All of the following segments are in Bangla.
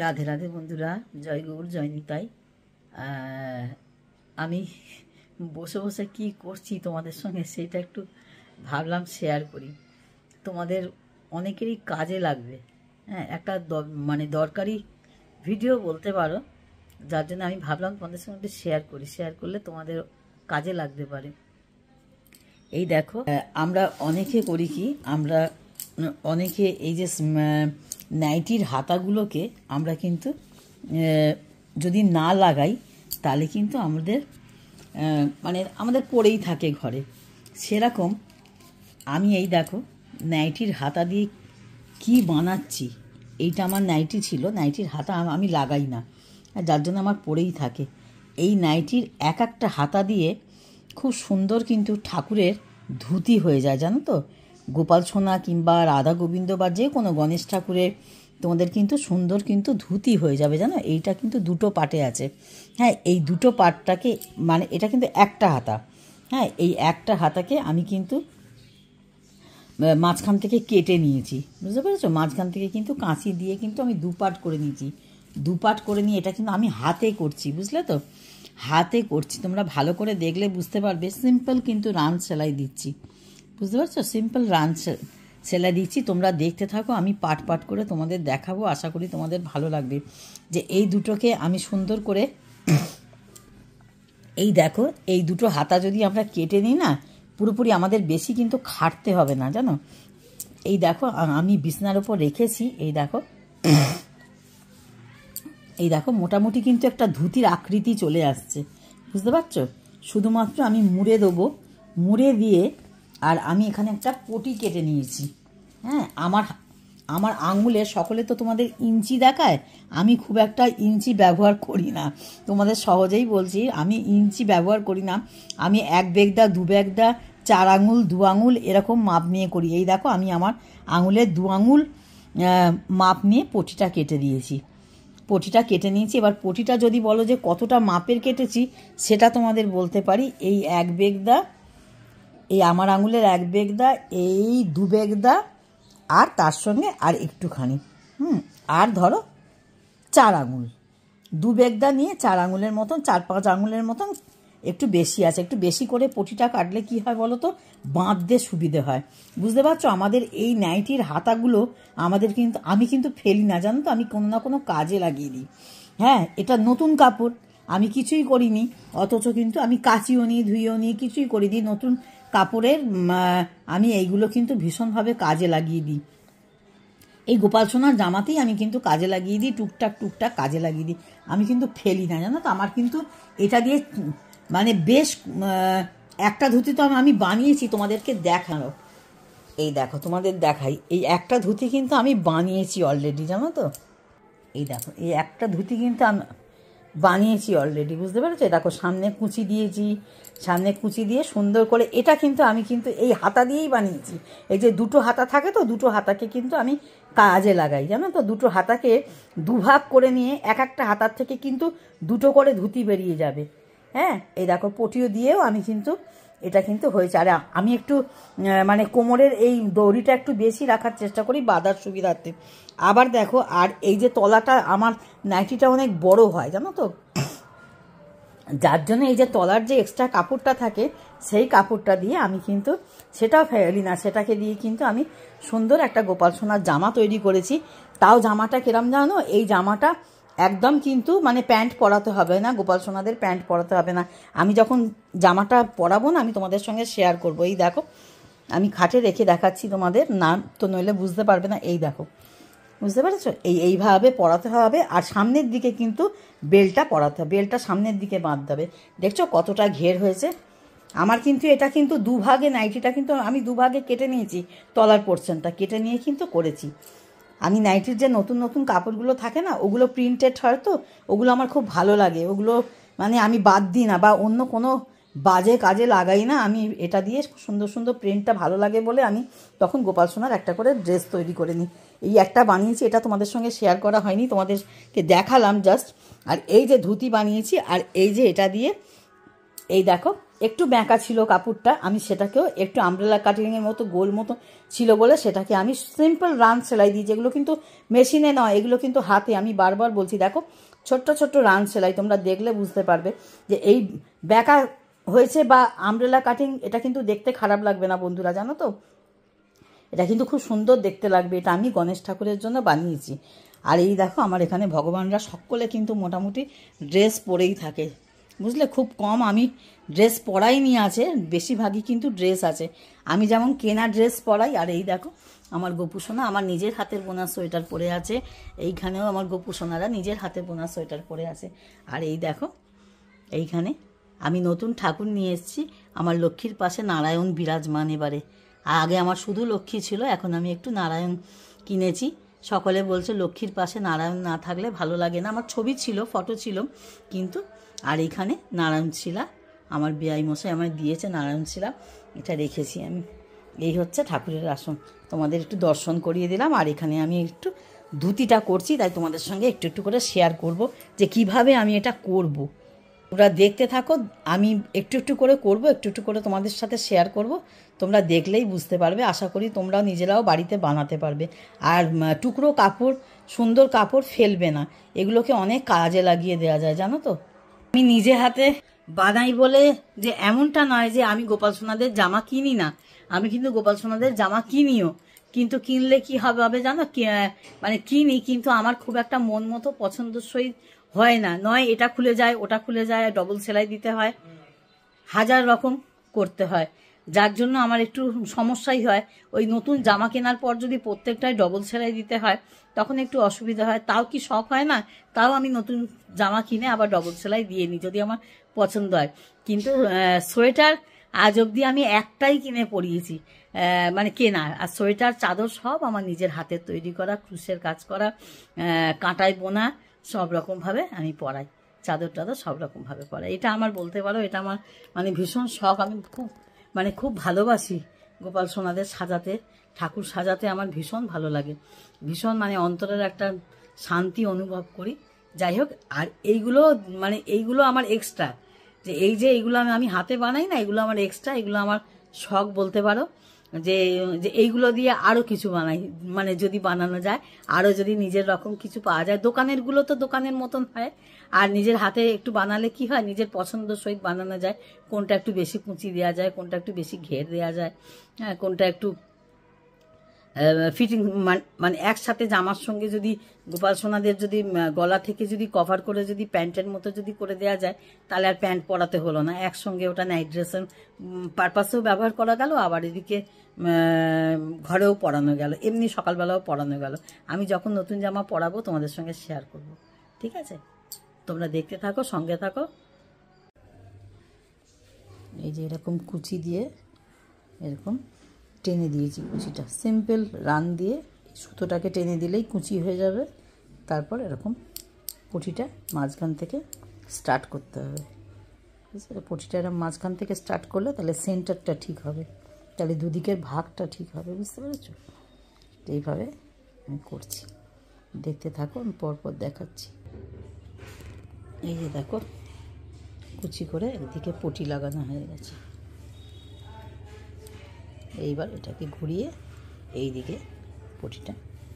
রাধে রাধে বন্ধুরা, জয় গৌর জয় নিতাই। আমি বসে বসে কি করছি তোমাদের সঙ্গে সেটা একটু ভাবলাম শেয়ার করি। তোমাদের অনেকেরই কাজে লাগবে। হ্যাঁ, একটা মানে দরকারি ভিডিও বলতে পারো, যার জন্য আমি ভাবলাম তোমাদের সঙ্গে শেয়ার করি। শেয়ার করলে তোমাদের কাজে লাগতে পারে। এই দেখো, আমরা অনেকে করি কি, আমরা অনেকে এই যে নাইটির হাতাগুলোকে আমরা কিন্তু যদি না লাগাই তাহলে কিন্তু আমাদের মানে আমাদের পড়েই থাকে ঘরে। সেরকম আমি এই দেখো নাইটির হাতা দিয়ে কি বানাচ্ছি। এইটা আমার নাইটি ছিল, নাইটির হাতা আমি লাগাই না, যার জন্য আমার পড়েই থাকে। এই নাইটির এক একটা হাতা দিয়ে খুব সুন্দর কিন্তু ঠাকুরের ধুতি হয়ে যায়, জানো তো। গোপাল সোনা কিংবা রাধা গোবিন্দ বা যে কোনো গণেশ ঠাকুরের তোমাদের কিন্তু সুন্দর কিন্তু ধুতি হয়ে যাবে, জানো। এইটা কিন্তু দুটো পাটে আছে। হ্যাঁ, এই দুটো পাটটাকে মানে এটা কিন্তু একটা হাতা। হ্যাঁ, এই একটা হাতাকে আমি কিন্তু মাঝখান থেকে কেটে নিয়েছি, বুঝতে পেরেছো। মাঝখান থেকে কিন্তু কাঁচি দিয়ে কিন্তু আমি দুপাট করে নিয়েছি। দুপাট করে নিয়ে এটা কিন্তু আমি হাতে করছি, বুঝলে তো। হাতে করছি, তোমরা ভালো করে দেখলে বুঝতে পারবে। সিম্পল কিন্তু রান সেলাই দিচ্ছি, বুঝতে পারছো। সিম্পল রান সেলাই দিচ্ছি, তোমরা দেখতে থাকো। আমি পাট পাট করে তোমাদের দেখাবো, আশা করি তোমাদের ভালো লাগবে। যে এই দুটোকে আমি সুন্দর করে এই দেখো, এই দুটো হাতা যদি আমরা কেটে নিই না, পুরোপুরি আমাদের বেশি কিন্তু খাটতে হবে না, জানো। এই দেখো আমি বিছনার উপর রেখেছি। এই দেখো, এই দেখো মোটামুটি কিন্তু একটা ধুতির আকৃতি চলে আসছে, বুঝতে পারছো। শুধুমাত্র আমি মুড়ে দেবো, মুড়ে দিয়ে আর আমি এখানে একটা পটি কেটে নিয়েছি। হ্যাঁ, আমার আঙুলে সকলে তো তোমাদের ইঞ্চি দেখায়, আমি খুব একটা ইঞ্চি ব্যবহার করি না। তোমাদের সহজেই বলছি, আমি ইঞ্চি ব্যবহার করি না। আমি এক বেগদা, দু বেগদা, 4 আঙুল, 2 আঙুল এরকম মাপ নিয়ে করি। এই দেখো আমি আমার আঙুলের 2 আঙুল মাপ নিয়ে পটিটা কেটে দিয়েছি। পটিটা কেটে নিয়েছি। এবার পটিটা যদি বলো যে কতটা মাপের কেটেছি, সেটা তোমাদের বলতে পারি। এই 1 বেগদা, এই আমার আঙুলের 1 বেগদা, এই 2 বেগদা, আর তার সঙ্গে আর একটুখানি আর ধরো 4 আঙুল। 2 বেগদা নিয়ে 4 আঙুলের মতন, 4-5 আঙুলের মতন একটু বেশি আছে। একটু বেশি করে পটিটা কাটলে কি হয় বলো তো, বাঁধতে সুবিধে হয়, বুঝতে পারছো। আমাদের এই নাইটির হাতাগুলো আমাদের কিন্তু আমি কিন্তু ফেলি না, জানো তো। আমি কোনো না কোনো কাজে লাগিয়ে দিই। হ্যাঁ, এটা নতুন কাপড়, আমি কিছুই করিনি, অথচ কিন্তু আমি কাচিও নিই, ধুইও নিই, কিছুই করে দিই। নতুন কাপড়ের আমি এইগুলো কিন্তু ভীষণভাবে কাজে লাগিয়ে দিই। এই গোপাল সোনার জামাতেই আমি কিন্তু কাজে লাগিয়ে দিই, টুকটাক টুকটাক কাজে লাগিয়ে দিই। আমি কিন্তু ফেলি না, জানো তো। আমার কিন্তু এটা দিয়ে মানে বেশ একটা ধুতি তো আমি বানিয়েছি, তোমাদেরকে দেখানো। এই দেখো তোমাদের দেখাই, এই একটা ধুতি কিন্তু আমি বানিয়েছি অলরেডি, জানো তো। এই দেখো, এই একটা ধুতি কিন্তু আমি বানিয়েছি অলরেডি, বুঝতে পেরেছো। দেখো সামনে কুচি দিয়েছি, সামনে কুচি দিয়ে সুন্দর করে এটা কিন্তু আমি কিন্তু এই হাতা দিয়েই বানিয়েছি। এই যে দুটো হাতা থাকে তো, দুটো হাতাকে কিন্তু আমি কাজে লাগাই, জানো তো। দুটো হাতাকে দুভাগ করে নিয়ে এক একটা হাতার থেকে কিন্তু দুটো করে ধুতি বেরিয়ে যাবে। হ্যাঁ, এই দেখো পটিও দিয়েও আমি কিন্তু এটা কিন্তু হয়েছে। আর আমি একটু মানে কোমরের এই দড়িটা একটু বেশি রাখার চেষ্টা করি বাঁধার সুবিধার্থে। আবার দেখো, আর এই যে তলাটা আমার নাইটিটা অনেক বড় হয়, জানো তো, যার জন্য এই যে তলার যে এক্সট্রা কাপড়টা থাকে সেই কাপড়টা দিয়ে আমি কিন্তু সেটাও ফেলি না, সেটাকে দিয়ে কিন্তু আমি সুন্দর একটা গোপাল সোনার জামা তৈরি করেছি। তাও জামাটা কিরম জানো, এই জামাটা একদম কিন্তু মানে প্যান্ট পরাতে হবে না, গোপাল সোনাদের প্যান্ট পরাতে হবে না। আমি যখন জামাটা পরাবো না, আমি তোমাদের সঙ্গে শেয়ার করবো। এই দেখো আমি খাটে রেখে দেখাচ্ছি তোমাদের, না তো নইলে বুঝতে পারবে না। এই দেখো, বুঝতে পেরেছো। এইভাবে পরাতে হবে। আর সামনের দিকে কিন্তু বেলটা পরাতে হবে, বেলটা সামনের দিকে বাঁধতে হবে। দেখছো কতটা ঘের হয়েছে আমার। কিন্তু এটা কিন্তু দুভাগে, নাইটিটা কিন্তু আমি দুভাগে কেটে নিয়েছি। তলার পোর্শনটা কেটে নিয়ে কিন্তু করেছি আমি। নাইটির যে নতুন নতুন কাপড়গুলো থাকে না, ওগুলো প্রিন্টেড হয় তো, ওগুলো আমার খুব ভালো লাগে। ওগুলো মানে আমি বাদ দিই না বা অন্য কোনো বাজে কাজে লাগাই না। আমি এটা দিয়ে সুন্দর সুন্দর প্রিন্টটা ভালো লাগে বলে আমি তখন গোপাল সোনার একটা করে ড্রেস তৈরি করে নিই। এই একটা বানিয়েছি, এটা তোমাদের সঙ্গে শেয়ার করা হয়নি, তোমাদেরকে দেখালাম জাস্ট। আর এই যে ধুতি বানিয়েছি, আর এই যে এটা দিয়ে এই দেখো একটু ব্যাঁকা ছিল কাপড়টা, আমি সেটাকেও একটু আমব্রেলা কাটিংয়ের মতো গোল মতো ছিল বলে সেটাকে আমি সিম্পল রান সেলাই দিই, যেগুলো কিন্তু মেশিনে নয়, এগুলো কিন্তু হাতে। আমি বারবার বলছি, দেখো ছোট্ট ছোট্ট রান সেলাই, তোমরা দেখলে বুঝতে পারবে যে এই ব্যাঁকা হয়েছে বা আমব্রেলা কাটিং, এটা কিন্তু দেখতে খারাপ লাগবে না বন্ধুরা, জানো তো, এটা কিন্তু খুব সুন্দর দেখতে লাগবে। এটা আমি গণেশ ঠাকুরের জন্য বানিয়েছি। আর এই দেখো আমার এখানে ভগবানরা সকলে কিন্তু মোটামুটি ড্রেস পরেই থাকে, বুঝলে, খুব কম আমি ড্রেস পরাই নিয়ে আছে, বেশিরভাগই কিন্তু ড্রেস আছে। আমি যেমন কেনা ড্রেস পরাই। আর এই দেখো আমার গোপুসোনা আমার নিজের হাতের বোনা সোয়েটার পরে আছে, এইখানেও আমার গোপুসোনারা নিজের হাতে বোনা সোয়েটার পরে আছে। আর এই দেখো এইখানে আমি নতুন ঠাকুর নিয়ে এসেছি, আমার লক্ষ্মীর পাশে নারায়ণ বিরাজমান এবারে। আগে আমার শুধু লক্ষ্মী ছিল, এখন আমি একটু নারায়ণ কিনেছি। সকলে বলছে লক্ষ্মীর পাশে নারায়ণ না থাকলে ভালো লাগে না, আমার ছবি ছিল, ফটো ছিল, কিন্তু আর এইখানে নারায়ণ শিলা আমার বেয়াই মশাই আমার দিয়েছে, নারায়ণ শিলা এটা রেখেছি আমি। এই হচ্ছে ঠাকুরের আসন, তোমাদের একটু দর্শন করিয়ে দিলাম। আর এখানে আমি একটু ধুতিটা করছি, তাই তোমাদের সঙ্গে একটু একটু করে শেয়ার করব যে কিভাবে আমি এটা করব। তোমরা দেখতে থাকো, আমি একটু একটু করে করব, একটু একটু করে তোমাদের সাথে শেয়ার করব, তোমরা দেখলেই বুঝতে পারবে। আশা করি তোমরাও নিজেরাও বাড়িতে বানাতে পারবে। আর টুকরো কাপড়, সুন্দর কাপড় ফেলবে না, এগুলোকে অনেক কাজে লাগিয়ে দেওয়া যায়, জানো তো। আমি নিজে হাতে বানাই বলে যে এমনটা নয় যে আমি গোপাল সোনাদের জামা কিনি না, আমি কিন্তু গোপাল সোনাদের জামা কিনিও, কিন্তু কিনলে কি হবে জানো, মানে কিনি, কিন্তু আমার খুব একটা মন মতো পছন্দসই হয় না, নয় এটা খুলে যায় ওটা খুলে যায়, ডবল সেলাই দিতে হয়, হাজার রকম করতে হয়, যার জন্য আমার একটু সমস্যাই হয়। ওই নতুন জামা কেনার পর যদি প্রত্যেকটাই ডবল সেলাই দিতে হয় তখন একটু অসুবিধা হয়। তাও কি শখ হয় না, তাও আমি নতুন জামা কিনে আবার ডবল সেলাই দিয়ে নিই যদি আমার পছন্দ হয়। কিন্তু সোয়েটার আজ অবধি আমি একটাই কিনে পরিয়েছি, মানে কেনা। আর সোয়েটার চাদর সব আমার নিজের হাতের তৈরি করা, ক্রুশের কাজ করা, কাঁটায় বোনা, সব রকমভাবে আমি পরাই, চাদর টাদর সব রকমভাবে পরাই। এটা আমার বলতে পারো, এটা আমার মানে ভীষণ শখ। আমি খুব ভালোবাসি গোপাল সোনাদের সাজাতে, ঠাকুর সাজাতে আমার ভীষণ ভালো লাগে, ভীষণ মানে অন্তরের একটা শান্তি অনুভব করি। যাই হোক, আর এইগুলো আমার এক্সট্রা, যে এইগুলো আমি হাতে বানাই না, এগুলো আমার এক্সট্রা, এগুলো আমার শখ বলতে পারো। যে এইগুলো দিয়ে আরও কিছু বানাই, মানে যদি বানানো যায়, আরও যদি নিজের রকম কিছু পাওয়া যায়। দোকানেরগুলো তো দোকানের মতন হয়, আর নিজের হাতে একটু বানালে কি হয়, নিজের পছন্দ সহিত বানানো যায়, কোনটা একটু বেশি কুচি দেওয়া যায়, কোনটা একটু বেশি ঘের দেওয়া যায়, হ্যাঁ, কোনটা একটু ফিটিং, মানে একসাথে জামার সঙ্গে যদি গোপাল সোনাদের যদি গলা থেকে যদি কভার করে যদি প্যান্টের মতো যদি করে দেওয়া যায়, তাহলে আর প্যান্ট পরাতে হলো না, একসঙ্গে ওটা নাইট ড্রেসের পারপাসেও ব্যবহার করা গেল, আবার এদিকে ঘরেও পরানো গেল, এমনি সকালবেলাও পরানো গেল। আমি যখন নতুন জামা পরাবো তোমাদের সঙ্গে শেয়ার করব, ঠিক আছে? তোমরা দেখতে থাকো, সঙ্গে থাকো। এই যে এরকম কুচি দিয়ে এরকম টেনে দিয়েছি, কুচিটা সিম্পল রান দিয়ে সুতোটাকে টেনে দিলেই কুচি হয়ে যাবে। তারপর এরকম পটিটা মাঝখান থেকে স্টার্ট করতে হবে, বুঝতে পারছো? পটিটা এরকম মাঝখান থেকে স্টার্ট করলে তাহলে সেন্টারটা ঠিক হবে, তাহলে দুদিকের ভাগটা ঠিক হবে, বুঝতে পেরেছো? এইভাবে আমি করছি, দেখতে থাকো, আমি পরপর দেখাচ্ছি। এই যে দেখো কুচি করে একদিকে পটি লাগানো হয়ে গেছে, এইবার এটাকে ঘুরিয়ে এই দিকে পটিটা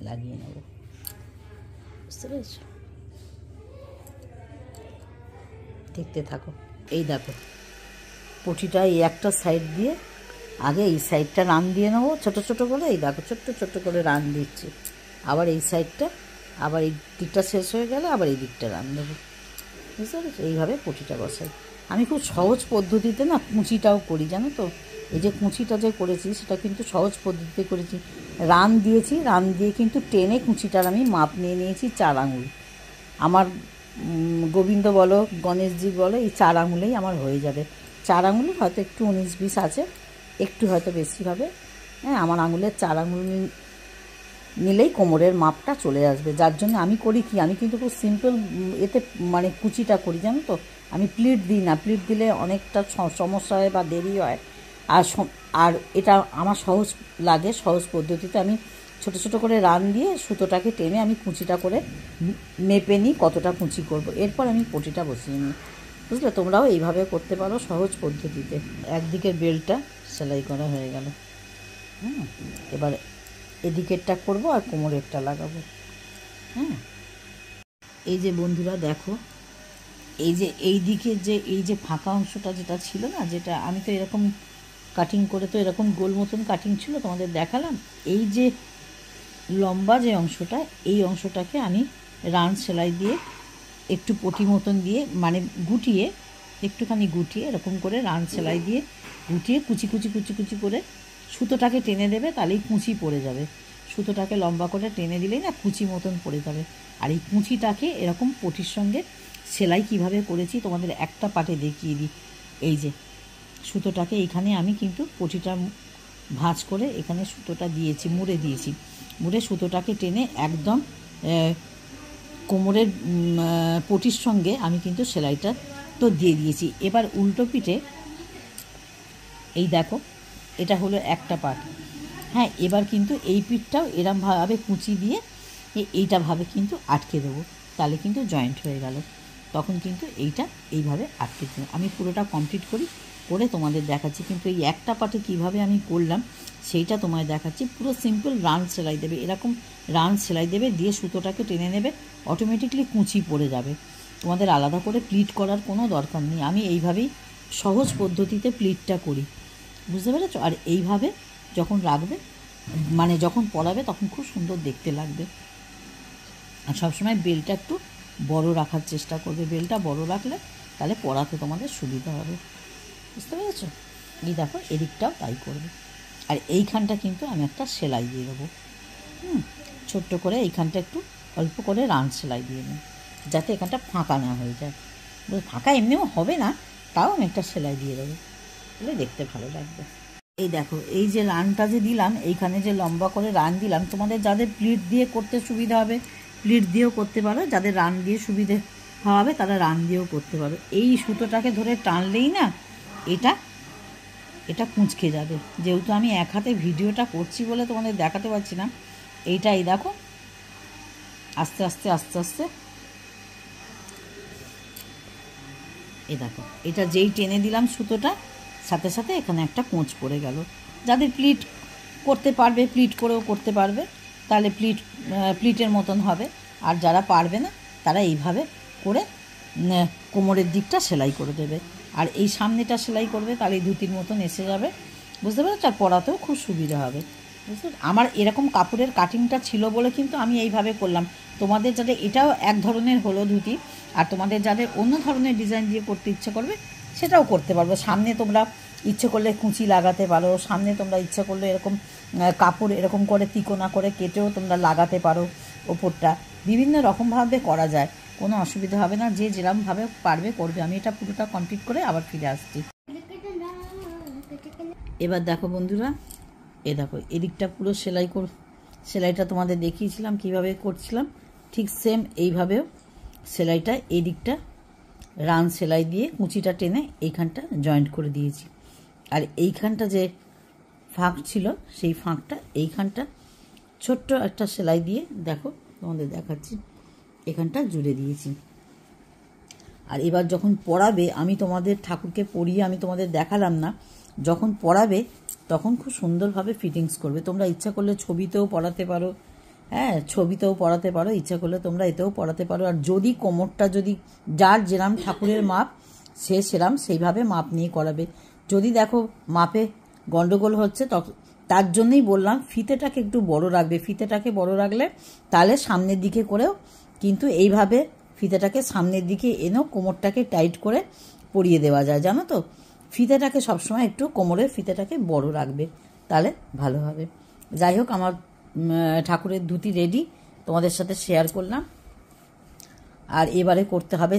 লাগিয়ে নেব, বুঝতে পেরেছো? দেখতে থাকো। এই দেখো পটিটা এই একটা সাইড দিয়ে আগে এই সাইডটা রান দিয়ে নেবো ছোটো ছোটো করে, এই দেখো ছোট্ট ছোট্ট করে রান দিচ্ছি, আবার এই সাইডটা, আবার এই দিকটা শেষ হয়ে গেলে আবার এই দিকটা রান দেবো, বুঝতে পেরেছো? এইভাবে পটিটা বসাই। আমি খুব সহজ পদ্ধতিতে না কুঁচিটাও করি, জানো তো। এই যে কুঁচিটা যে করেছি সেটা কিন্তু সহজ পদ্ধতিতে করেছি, রান দিয়েছি, রান দিয়ে কিন্তু টেনে কুঁচিটার আমি মাপ নিয়ে নিয়েছি 4 আঙুল। আমার গোবিন্দ বলো গণেশজি বলো, এই 4 আঙুলেই আমার হয়ে যাবে। 4 আঙুল হয়তো একটু 19-20 আছে, একটু হয়তো বেশি হবে, হ্যাঁ। আমার আঙুলের 4 আঙুল নিলেই কোমরের মাপটা চলে আসবে। যার জন্য আমি করি কি, আমি কিন্তু খুব সিম্পল এতে মানে কুচিটা করি, জানো তো। আমি প্লিট দিই না, প্লিট দিলে অনেকটা সমস্যা হয় বা দেরি হয়। আর এটা আমার সহজ লাগে, সহজ পদ্ধতিতে আমি ছোটো ছোটো করে রান দিয়ে সুতোটাকে টেনে আমি কুচিটা করে মেপে নিই কতটা কুচি করব, এরপর আমি পটিটা বসিয়ে নিই। বুঝলে? তোমরাও এইভাবে করতে পারো সহজ পদ্ধতিতে। একদিকের বেল্টটা সেলাই করা হয়ে গেল। এবার এদিকেরটা করব আর কোমরেরটা লাগাবো। হ্যাঁ, এই যে বন্ধুরা দেখো, এই যে এই দিকের যে এই যে ফাঁকা অংশটা যেটা ছিল না, যেটা আমি তো এরকম কাটিং করে তো এরকম গোল মতন কাটিং ছিল তোমাদের দেখালাম, এই যে লম্বা যে অংশটা, এই অংশটাকে আমি রান সেলাই দিয়ে একটু পটি মতন দিয়ে মানে গুটিয়ে, একটুখানি গুটিয়ে এরকম করে রান সেলাই দিয়ে গুটিয়ে কুচি কুচি কুচি কুচি করে সুতোটাকে টেনে দেবে, তাহলেই কুঁচি পড়ে যাবে। সুতোটাকে লম্বা করে টেনে দিলেই না কুচি মতন পড়ে যাবে। আর এই কুঁচিটাকে এরকম পটির সঙ্গে সেলাই কিভাবে করেছি তোমাদের একটা পাটে দেখিয়ে দিই। এই যে সুতোটাকে এইখানে আমি কিন্তু পটিটা ভাঁজ করে এখানে সুতোটা দিয়েছি, মুড়ে দিয়েছি। মুড়ে সুতোটাকে টেনে একদম কোমরের পটির সঙ্গে আমি কিন্তু সেলাইটা তো দিয়ে দিয়েছি। এবার উল্টো পিঠে এই দেখো, এটা হলো একটা পার্ট। হ্যাঁ, এবার কিন্তু এই পিঠটাও এরমভাবে কুচি দিয়ে এইটাভাবে কিন্তু আটকে দেবো, তাহলে কিন্তু জয়েন্ট হয়ে গেল। তখন কিন্তু এইটা এইভাবে আটকে দেবো। আমি পুরোটা কমপ্লিট করে তোমাদের দেখাচ্ছি, কিন্তু এই একটা পার্টে কীভাবে আমি করলাম সেইটা তোমায় দেখাচ্ছি। পুরো সিম্পল রান সেলাই দেবে, এরকম রান সেলাই দেবে, দিয়ে সুতোটাকে টেনে নেবে, অটোমেটিকলি কুঁচি পড়ে যাবে। তোমাদের আলাদা করে প্লিট করার কোনো দরকার নেই। আমি এইভাবেই সহজ পদ্ধতিতে প্লিটটা করি, বুঝতে পেরেছো? আর এইভাবে যখন রাখবে, মানে যখন পরাবে তখন খুব সুন্দর দেখতে লাগবে। আর সবসময় বেলটা একটু বড় রাখার চেষ্টা করবে। বেলটা বড় রাখলে তাহলে পরাতে তোমাদের সুবিধা হবে, বুঝতে পেরেছো? এই দেখো, এদিকটাও তাই করবে। আর এইখানটা কিন্তু আমি একটা সেলাই দিয়ে দেবো। ছোট্ট করে এইখানটা একটু অল্প করে রান সেলাই দিয়ে নিই, যাতে এখানটা ফাঁকা না হয়ে যায়। ফাঁকা এমনিও হবে না, তাও আমি একটা সেলাই দিয়ে দেবো, তাহলে দেখতে ভালো লাগবে। এই দেখো, এই যে রানটা যে দিলাম, এইখানে যে লম্বা করে রান দিলাম, তোমাদের যাদের প্লিট দিয়ে করতে সুবিধা হবে প্লিট দিয়েও করতে পারো, যাদের রান দিয়ে সুবিধে হবে তারা রান দিয়েও করতে পারো। এই সুতোটাকে ধরে টানলেই না এটা কুঁচকে যাবে। যেহেতু আমি এক হাতে ভিডিওটা করছি বলে তোমাদের দেখাতে পারছি না, এইটাই দেখো আস্তে আস্তে আস্তে আস্তে, এই দেখো, এটা যেই টেনে দিলাম সুতোটা, সাথে সাথে এখানে একটা কোঁচ পড়ে গেল। যাদের প্লিট করতে পারবে প্লিট করেও করতে পারবে, তাহলে প্লিটের মতন হবে। আর যারা পারবে না তারা এইভাবে করে কোমরের দিকটা সেলাই করে দেবে, আর এই সামনেটা সেলাই করবে, তাহলে এই ধুতির মতন এসে যাবে, বুঝতে পেরেছো? আর পরাতেও খুব সুবিধা হবে, বুঝতে? আমার এরকম কাপড়ের কাটিংটা ছিল বলে কিন্তু আমি এইভাবে করলাম। তোমাদের যাদের এটাও এক ধরনের হলো ধুতি, আর তোমাদের যাদের অন্য ধরনের ডিজাইন দিয়ে করতে ইচ্ছে করবে সেটাও করতে পারবে। সামনে তোমরা ইচ্ছে করলে কুঁচি লাগাতে পারো, সামনে তোমরা ইচ্ছে করলে এরকম কাপড় এরকম করে তিকোনা করে কেটেও তোমরা লাগাতে পারো। ওপরটা বিভিন্ন রকমভাবে করা যায়, কোনো অসুবিধা হবে না। যে যেরকমভাবে পারবে করবে। আমি এটা পুরোটা কমপ্লিট করে আবার ফিরে আসছি। এবার দেখো বন্ধুরা, দেখো এদিকটা পুরো সেলাইটা তোমাদের দেখিয়েছিলাম কিভাবে করছিলাম, ঠিক সেম এইভাবেও সেলাইটা এদিকটা রান সেলাই দিয়ে কুঁচিটা টেনে এইখানটা জয়েন্ট করে দিয়েছি। আর এইখানটা যে ফাঁক ছিল সেই ফাঁকটা এইখানটা ছোট্ট একটা সেলাই দিয়ে দেখো তোমাদের দেখাচ্ছি, এখানটা জুড়ে দিয়েছি। আর এবার যখন পরাবে, আমি তোমাদের ঠাকুরকে পরিয়ে আমি তোমাদের দেখালাম না, যখন পরাবে তখন খুব সুন্দরভাবে ফিটিংস করবে। তোমরা ইচ্ছা করলে ছবিতেও পরাতে পারো, হ্যাঁ ছবিতেও পরাতে পারো, ইচ্ছা করলে তোমরা এতেও পরাতে পারো। আর যদি কোমরটা যদি যার যেরাম ঠাকুরের মাপ সে সেরাম সেইভাবে মাপ নিয়ে করাবে। যদি দেখো মাপে গন্ডগোল হচ্ছে তার জন্যই বললাম ফিতেটাকে একটু বড় রাখবে। ফিতেটাকে বড় রাখলে তাহলে সামনের দিকে করেও কিন্তু এইভাবে ফিতেটাকে সামনের দিকে এনেও কোমরটাকে টাইট করে পরিয়ে দেওয়া যায়, জানো তো? ফিতেটাকে সবসময় একটু কোমরের ফিতেটাকে বড় রাখবে, তাহলে ভালো হবে। যাই হোক, আমার ঠাকুরের ধুতি রেডি, তোমাদের সাথে শেয়ার করলাম। আর এবারে করতে হবে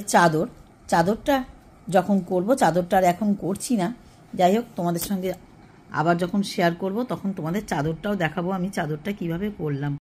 চাদরটা যখন করব, চাদরটা আর এখন করছি না। যাই হোক, তোমাদের সঙ্গে আবার যখন শেয়ার করব তখন তোমাদের চাদরটাও দেখাবো আমি চাদরটা কিভাবে করলাম।